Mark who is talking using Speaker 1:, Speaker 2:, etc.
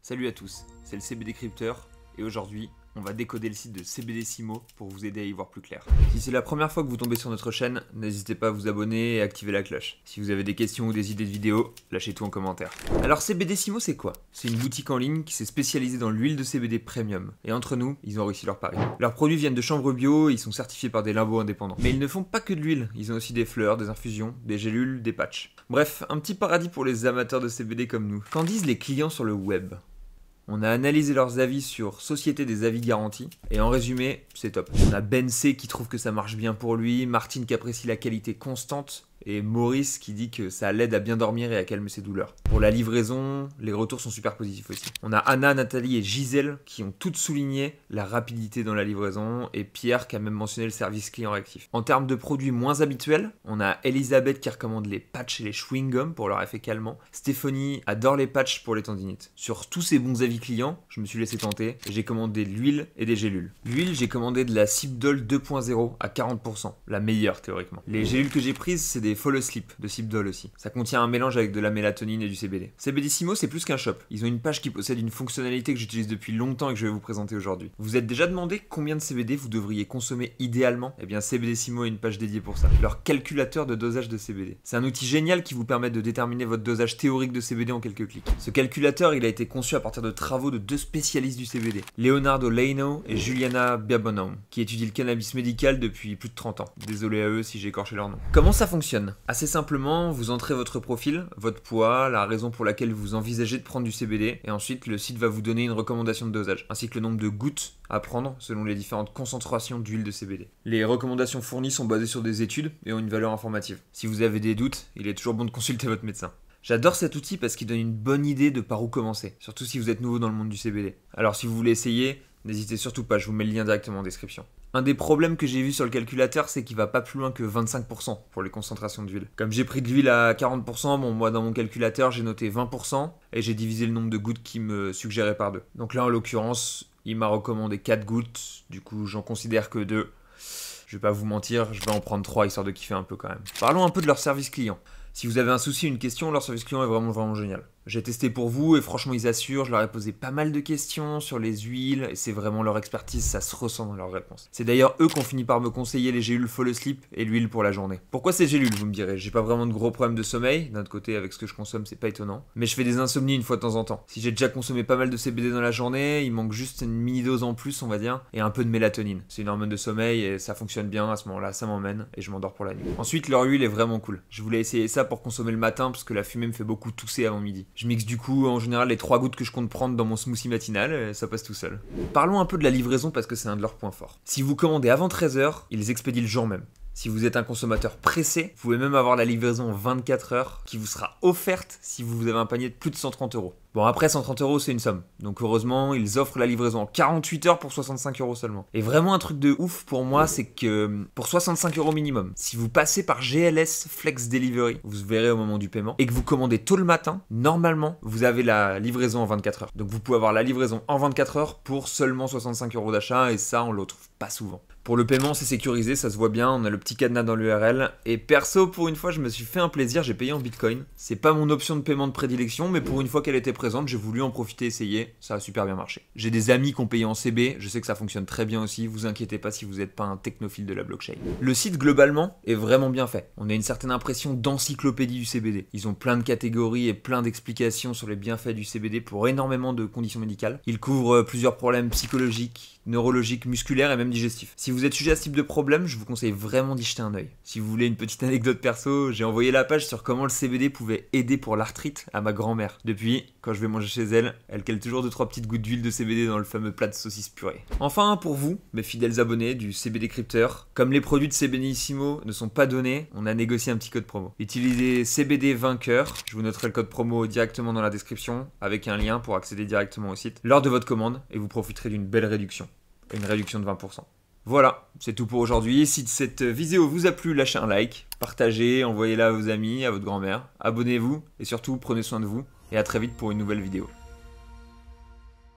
Speaker 1: Salut à tous, c'est le CBD Crypteur et aujourd'hui on va décoder le site de CBDissimo pour vous aider à y voir plus clair. Si c'est la première fois que vous tombez sur notre chaîne, n'hésitez pas à vous abonner et à activer la cloche. Si vous avez des questions ou des idées de vidéos, lâchez tout en commentaire. Alors CBDissimo c'est quoi? C'est une boutique en ligne qui s'est spécialisée dans l'huile de CBD premium. Et entre nous, ils ont réussi leur pari. Leurs produits viennent de chambres bio, ils sont certifiés par des labos indépendants. Mais ils ne font pas que de l'huile, ils ont aussi des fleurs, des infusions, des gélules, des patchs. Bref, un petit paradis pour les amateurs de CBD comme nous. Qu'en disent les clients sur le web? On a analysé leurs avis sur Société des avis garantis, et en résumé, c'est top. On a Ben C qui trouve que ça marche bien pour lui, Martine qui apprécie la qualité constante, et Maurice qui dit que ça l'aide à bien dormir et à calmer ses douleurs. Pour la livraison, les retours sont super positifs aussi. On a Anna, Nathalie et Gisèle qui ont toutes souligné la rapidité dans la livraison, et Pierre qui a même mentionné le service client réactif. En termes de produits moins habituels, on a Elisabeth qui recommande les patchs et les chewing-gums pour leur effet calmant. Stéphanie adore les patchs pour les tendinites. Sur tous ces bons avis clients, je me suis laissé tenter et j'ai commandé de l'huile et des gélules. L'huile, j'ai commandé de la Sipdol 2.0 à 40%, la meilleure théoriquement. Les gélules que j'ai prises, c'est des Fall Asleep de Sipdol aussi. Ça contient un mélange avec de la mélatonine et du CBD. CBDissimo, c'est plus qu'un shop. Ils ont une page qui possède une fonctionnalité que j'utilise depuis longtemps et que je vais vous présenter aujourd'hui. Vous vous êtes déjà demandé combien de CBD vous devriez consommer idéalement? Eh bien, CBDissimo a une page dédiée pour ça. Leur calculateur de dosage de CBD. C'est un outil génial qui vous permet de déterminer votre dosage théorique de CBD en quelques clics. Ce calculateur, il a été conçu à partir de travaux de deux spécialistes du CBD, Leonardo Leino et Juliana Biabonome, qui étudient le cannabis médical depuis plus de 30 ans. Désolé à eux si j'ai écorché leur nom. Comment ça fonctionne? Assez simplement, vous entrez votre profil, votre poids, la raison pour laquelle vous envisagez de prendre du CBD, et ensuite le site va vous donner une recommandation de dosage, ainsi que le nombre de gouttes à prendre selon les différentes concentrations d'huile de CBD. Les recommandations fournies sont basées sur des études et ont une valeur informative. Si vous avez des doutes, il est toujours bon de consulter votre médecin. J'adore cet outil parce qu'il donne une bonne idée de par où commencer, surtout si vous êtes nouveau dans le monde du CBD. Alors si vous voulez essayer, n'hésitez surtout pas, je vous mets le lien directement en description. Un des problèmes que j'ai vu sur le calculateur, c'est qu'il va pas plus loin que 25% pour les concentrations d'huile. Comme j'ai pris de l'huile à 40%, bon moi dans mon calculateur j'ai noté 20% et j'ai divisé le nombre de gouttes qu'il me suggérait par 2. Donc là en l'occurrence, il m'a recommandé 4 gouttes, du coup j'en considère que 2. Je vais pas vous mentir, je vais en prendre 3 histoire de kiffer un peu quand même. Parlons un peu de leur service client. Si vous avez un souci, une question, leur service client est vraiment génial. J'ai testé pour vous et franchement ils assurent, je leur ai posé pas mal de questions sur les huiles et c'est vraiment leur expertise, ça se ressent dans leurs réponses. C'est d'ailleurs eux qui ont fini par me conseiller les gélules Fall Asleep et l'huile pour la journée. Pourquoi ces gélules, vous me direz? J'ai pas vraiment de gros problèmes de sommeil, d'un autre côté avec ce que je consomme c'est pas étonnant, mais je fais des insomnies une fois de temps en temps. Si j'ai déjà consommé pas mal de CBD dans la journée, il manque juste une mini dose en plus on va dire, et un peu de mélatonine. C'est une hormone de sommeil et ça fonctionne bien à ce moment-là, ça m'emmène et je m'endors pour la nuit. Ensuite leur huile est vraiment cool. Je voulais essayer ça pour consommer le matin parce que la fumée me fait beaucoup tousser avant midi. Je mixe du coup en général les 3 gouttes que je compte prendre dans mon smoothie matinal et ça passe tout seul. Parlons un peu de la livraison parce que c'est un de leurs points forts. Si vous commandez avant 13 h, ils expédient le jour même. Si vous êtes un consommateur pressé, vous pouvez même avoir la livraison en 24 heures qui vous sera offerte si vous avez un panier de plus de 130 €. Bon après 130 € c'est une somme, donc heureusement ils offrent la livraison en 48 heures pour 65 € seulement. Et vraiment un truc de ouf pour moi c'est que pour 65 € minimum, si vous passez par GLS Flex Delivery, vous verrez au moment du paiement, et que vous commandez tôt le matin, normalement vous avez la livraison en 24 heures. Donc vous pouvez avoir la livraison en 24 heures pour seulement 65 € d'achat et ça on le trouve pas souvent. Pour le paiement, c'est sécurisé, ça se voit bien, on a le petit cadenas dans l'URL. Et perso, pour une fois, je me suis fait un plaisir, j'ai payé en Bitcoin. C'est pas mon option de paiement de prédilection, mais pour une fois qu'elle était présente, j'ai voulu en profiter, essayer. Ça a super bien marché. J'ai des amis qui ont payé en CB, je sais que ça fonctionne très bien aussi, vous inquiétez pas si vous n'êtes pas un technophile de la blockchain. Le site, globalement, est vraiment bien fait. On a une certaine impression d'encyclopédie du CBD. Ils ont plein de catégories et plein d'explications sur les bienfaits du CBD pour énormément de conditions médicales. Ils couvrent plusieurs problèmes psychologiques, neurologiques, musculaires et même digestifs. Si vous êtes sujet à ce type de problème, je vous conseille vraiment d'y jeter un œil. Si vous voulez une petite anecdote perso, j'ai envoyé la page sur comment le CBD pouvait aider pour l'arthrite à ma grand-mère. Depuis, quand je vais manger chez elle, elle cale toujours 2-3 petites gouttes d'huile de CBD dans le fameux plat de saucisse purée. Enfin, pour vous, mes fidèles abonnés du CBD Crypteur, comme les produits de CBDissimo ne sont pas donnés, on a négocié un petit code promo. Utilisez CBD vainqueur, je vous noterai le code promo directement dans la description, avec un lien pour accéder directement au site, lors de votre commande, et vous profiterez d'une belle réduction. Une réduction de 20%. Voilà, c'est tout pour aujourd'hui. Si cette vidéo vous a plu, lâchez un like, partagez, envoyez-la à vos amis, à votre grand-mère, abonnez-vous et surtout prenez soin de vous et à très vite pour une nouvelle vidéo.